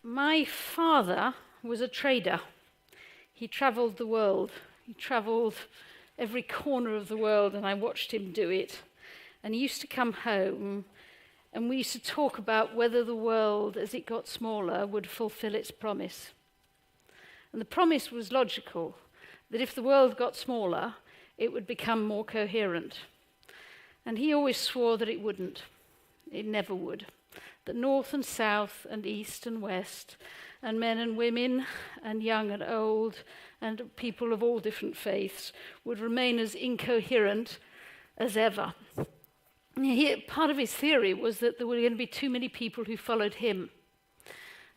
My father was a trader. He travelled the world. He travelled every corner of the world, and I watched him do it. And he used to come home, and we used to talk about whether the world, as it got smaller, would fulfill its promise. And the promise was logical, that if the world got smaller, it would become more coherent. And he always swore that it wouldn't. It never would. That north and south and east and west, and men and women, and young and old, and people of all different faiths would remain as incoherent as ever. Part of his theory was that there were going to be too many people who followed him,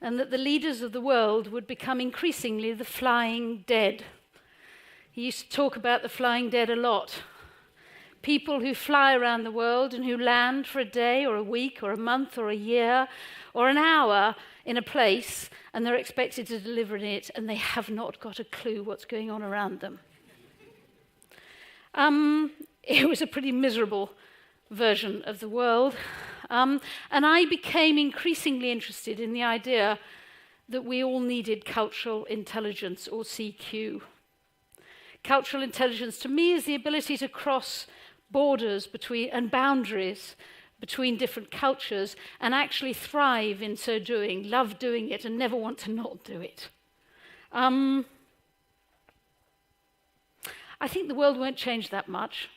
and that the leaders of the world would become increasingly the flying dead. He used to talk about the flying dead a lot. People who fly around the world and who land for a day or a week or a month or a year or an hour in a place, and they're expected to deliver in it, and they have not got a clue what's going on around them. It was a pretty miserable version of the world. And I became increasingly interested in the idea that we all needed cultural intelligence, or CQ. Cultural intelligence, to me, is the ability to cross borders and boundaries between different cultures and actually thrive in so doing, love doing it, and never want to not do it. I think the world won't change that much.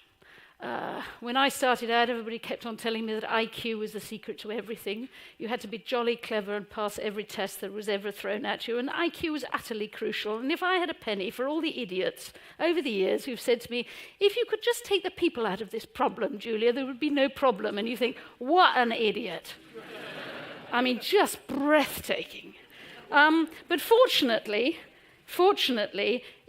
When I started out, everybody kept on telling me that IQ was the secret to everything. You had to be jolly clever and pass every test that was ever thrown at you, and IQ was utterly crucial. And if I had a penny for all the idiots over the years who've said to me, if you could just take the people out of this problem, Julia, there would be no problem, and you think, what an idiot. I mean, just breathtaking. But fortunately,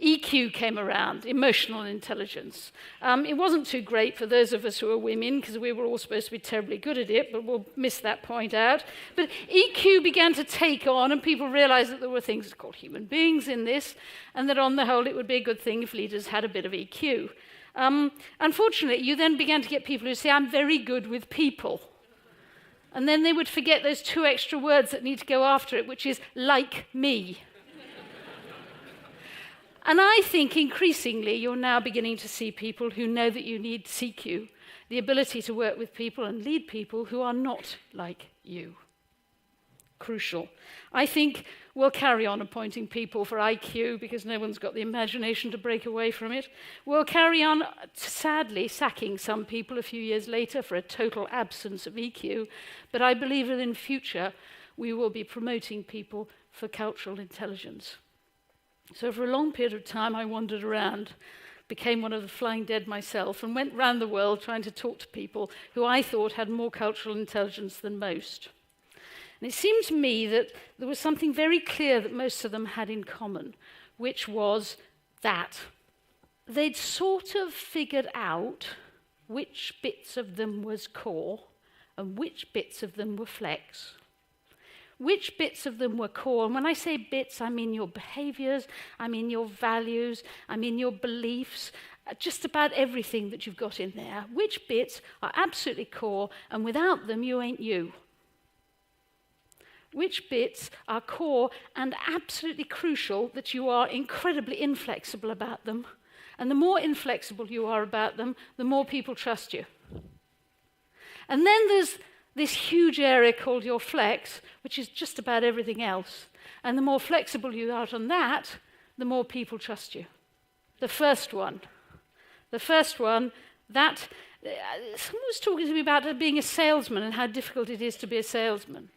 EQ came around, emotional intelligence. It wasn't too great for those of us who are women, because we were all supposed to be terribly good at it, but we'll miss that point out. But EQ began to take on, and people realized that there were things called human beings in this, and that on the whole it would be a good thing if leaders had a bit of EQ. Unfortunately, you then began to get people who say, I'm very good with people. And then they would forget those two extra words that need to go after it, which is like me. And I think increasingly you're now beginning to see people who know that you need CQ, the ability to work with people and lead people who are not like you. Crucial. I think we'll carry on appointing people for IQ because no one's got the imagination to break away from it. We'll carry on, sadly, sacking some people a few years later for a total absence of EQ. But I believe that in future we will be promoting people for cultural intelligence. So for a long period of time, I wandered around, became one of the flying dead myself, and went round the world trying to talk to people who I thought had more cultural intelligence than most. And it seemed to me that there was something very clear that most of them had in common, which was that they'd sort of figured out which bits of them was core and which bits of them were flex. Which bits of them were core? And when I say bits, I mean your behaviors, I mean your values, I mean your beliefs, just about everything that you've got in there. Which bits are absolutely core, and without them, you ain't you? Which bits are core and absolutely crucial that you are incredibly inflexible about them? And the more inflexible you are about them, the more people trust you. And then there's this huge area called your flex, which is just about everything else. And the more flexible you are on that, the more people trust you. The first one, that someone was talking to me about being a salesman and how difficult it is to be a salesman.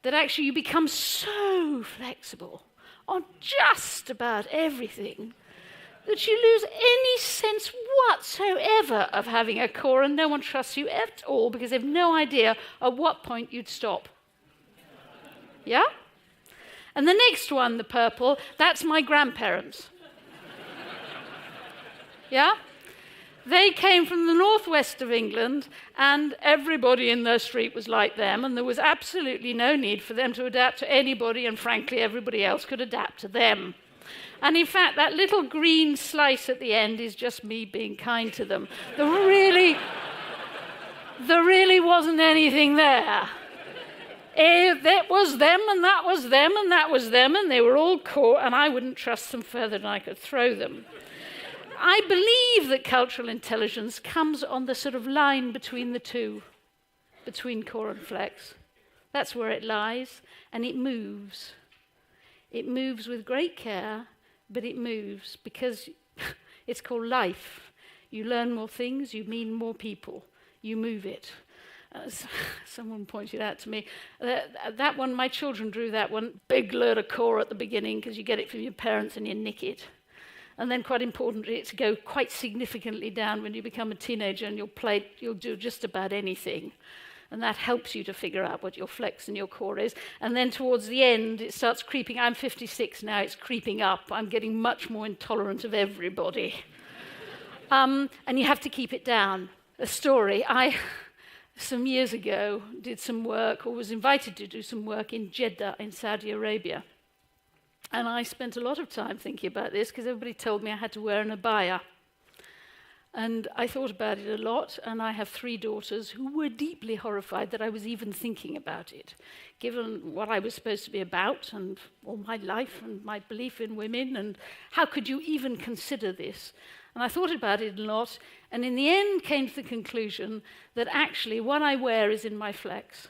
That actually you become so flexible on just about everything that you lose any sense whatsoever of having a core, and no one trusts you at all because they have no idea at what point you'd stop. Yeah? And the next one, the purple, that's my grandparents. Yeah? They came from the northwest of England, and everybody in their street was like them, and there was absolutely no need for them to adapt to anybody, and frankly, everybody else could adapt to them. And in fact, that little green slice at the end is just me being kind to them. There really wasn't anything there. That was them, and that was them, and that was them, and they were all caught, and I wouldn't trust them further than I could throw them. I believe that cultural intelligence comes on the sort of line between the two, between core and flex. That's where it lies, and it moves. It moves with great care, but it moves because it's called life. You learn more things, you meet more people, you move it. Someone pointed out to me, that one, my children drew that one, big load of core at the beginning because you get it from your parents and you nick it. And then quite importantly, it's to go quite significantly down when you become a teenager and you'll do just about anything. And that helps you to figure out what your flex and your core is. And then towards the end, it starts creeping. I'm 56 now, it's creeping up. I'm getting much more intolerant of everybody. And you have to keep it down. A story, some years ago, did some work, or was invited to do some work in Jeddah in Saudi Arabia. And I spent a lot of time thinking about this because everybody told me I had to wear an abaya. And I thought about it a lot, and I have 3 daughters who were deeply horrified that I was even thinking about it, given what I was supposed to be about and all my life and my belief in women, and how could you even consider this? And I thought about it a lot, and in the end came to the conclusion that actually what I wear is in my flex.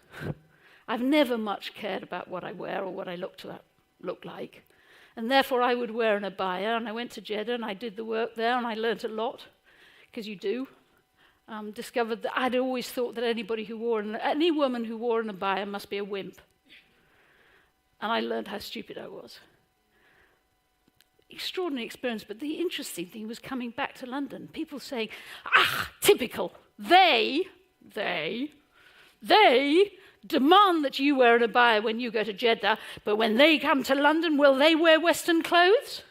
I've never much cared about what I wear or what I look like. And therefore I would wear an abaya, and I went to Jeddah and I did the work there, and I learnt a lot, because you do. Discovered that I'd always thought that any woman who wore an abaya must be a wimp. And I learned how stupid I was. Extraordinary experience, but the interesting thing was coming back to London. People saying, typical. They demand that you wear an abaya when you go to Jeddah, but when they come to London, will they wear Western clothes?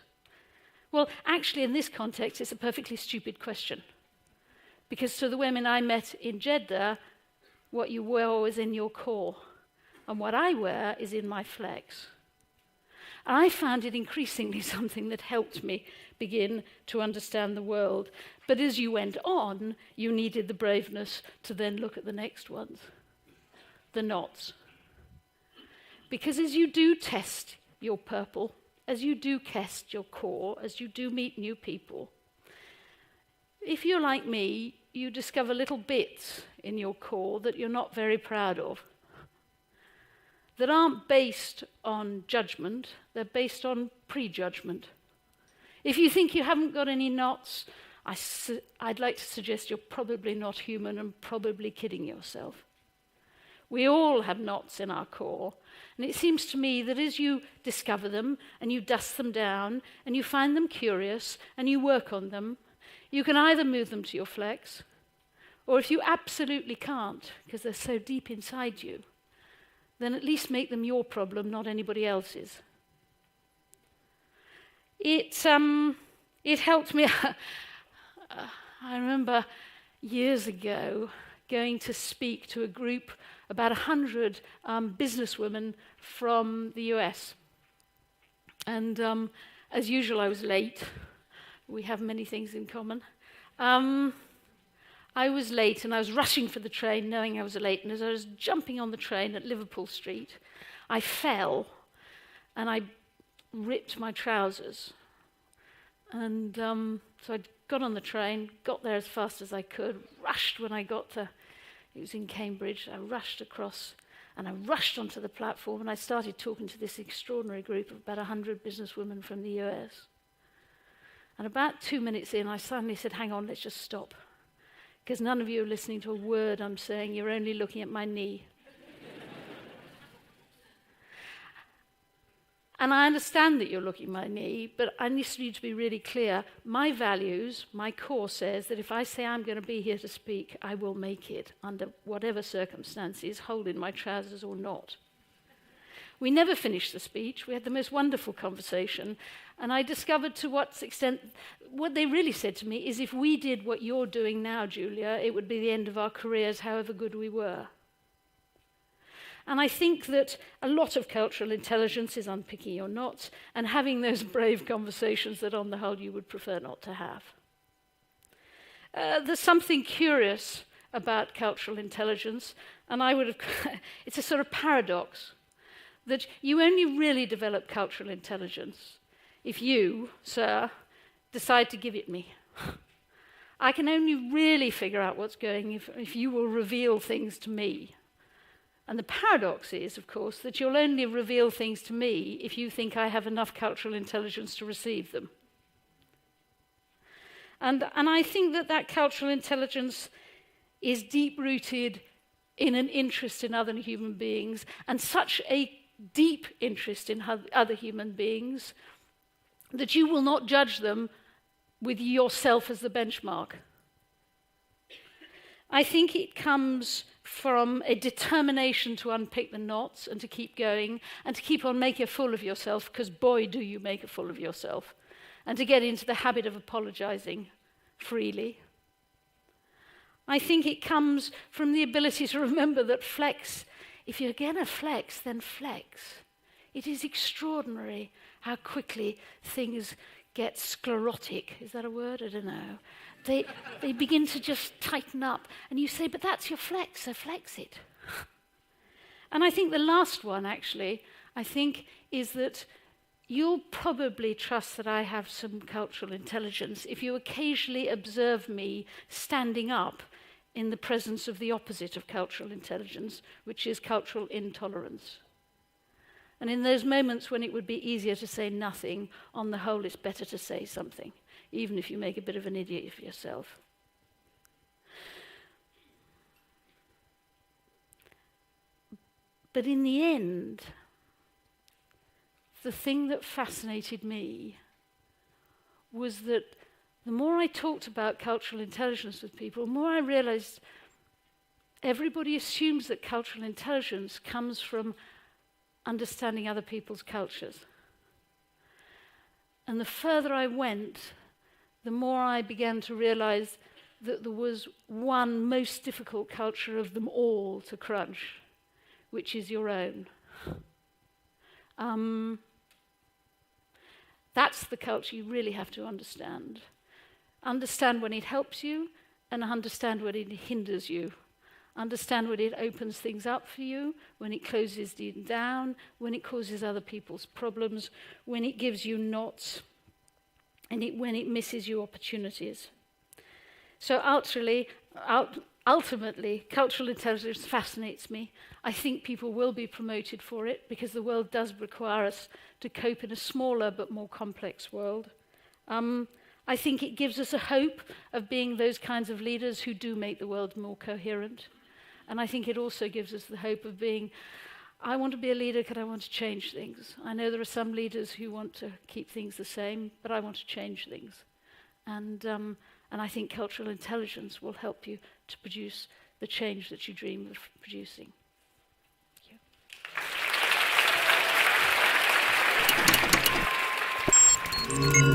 Well, actually, in this context, it's a perfectly stupid question. Because to the women I met in Jeddah, what you wear is in your core, and what I wear is in my flex. And I found it increasingly something that helped me begin to understand the world. But as you went on, you needed the braveness to then look at the next ones, the knots. Because as you do test your purple, as you do test your core, as you do meet new people, if you're like me, you discover little bits in your core that you're not very proud of, that aren't based on judgment, they're based on prejudgment. If you think you haven't got any knots, I'd like to suggest you're probably not human and probably kidding yourself. We all have knots in our core, and it seems to me that as you discover them and you dust them down and you find them curious and you work on them, you can either move them to your flex, or if you absolutely can't because they're so deep inside you, then at least make them your problem, not anybody else's. It helped me. I remember years ago going to speak to a group, about 100 businesswomen from the US. And as usual, I was late. We have many things in common. I was late and I was rushing for the train knowing I was late. And as I was jumping on the train at Liverpool Street, I fell and I ripped my trousers. And so I got on the train, got there as fast as I could, rushed when I got to, it was in Cambridge, I rushed across and I rushed onto the platform and I started talking to this extraordinary group of about 100 businesswomen from the US. And about 2 minutes in, I suddenly said, hang on, let's just stop. Because none of you are listening to a word I'm saying, you're only looking at my knee. And I understand that you're looking at my knee, but I need you to be really clear. My values, my core says that if I say I'm going to be here to speak, I will make it under whatever circumstances, holding my trousers or not. We never finished the speech. We had the most wonderful conversation. And I discovered to what extent, what they really said to me is if we did what you're doing now, Julia, it would be the end of our careers, however good we were. And I think that a lot of cultural intelligence is unpicking your knots and having those brave conversations that on the whole you would prefer not to have. There's something curious about cultural intelligence, and it's a sort of paradox, that you only really develop cultural intelligence if you, sir, decide to give it me. I can only really figure out what's going if you will reveal things to me. And the paradox is, of course, that you'll only reveal things to me if you think I have enough cultural intelligence to receive them. And I think that cultural intelligence is deep-rooted in an interest in other human beings, and such a deep interest in other human beings that you will not judge them with yourself as the benchmark. I think it comes from a determination to unpick the knots and to keep going and to keep on making a fool of yourself, because boy, do you make a fool of yourself, and to get into the habit of apologizing freely. I think it comes from the ability to remember that flex, if you're going to flex, then flex. It is extraordinary how quickly things get sclerotic. Is that a word? I don't know. They begin to just tighten up. And you say, but that's your flex, so flex it. And I think the last one, actually, is that you'll probably trust that I have some cultural intelligence if you occasionally observe me standing up in the presence of the opposite of cultural intelligence, which is cultural intolerance. And in those moments when it would be easier to say nothing, on the whole it's better to say something, even if you make a bit of an idiot of yourself. But in the end, the thing that fascinated me was that the more I talked about cultural intelligence with people, the more I realized everybody assumes that cultural intelligence comes from understanding other people's cultures. And the further I went, the more I began to realize that there was one most difficult culture of them all to crunch, which is your own. That's the culture you really have to understand. Understand when it helps you, and understand when it hinders you. Understand when it opens things up for you, when it closes you down, when it causes other people's problems, when it gives you knots, and when it misses you opportunities. So ultimately, cultural intelligence fascinates me. I think people will be promoted for it because the world does require us to cope in a smaller but more complex world. I think it gives us a hope of being those kinds of leaders who do make the world more coherent. And I think it also gives us the hope of being, I want to be a leader because I want to change things. I know there are some leaders who want to keep things the same, but I want to change things. And I think cultural intelligence will help you to produce the change that you dream of producing. Thank you.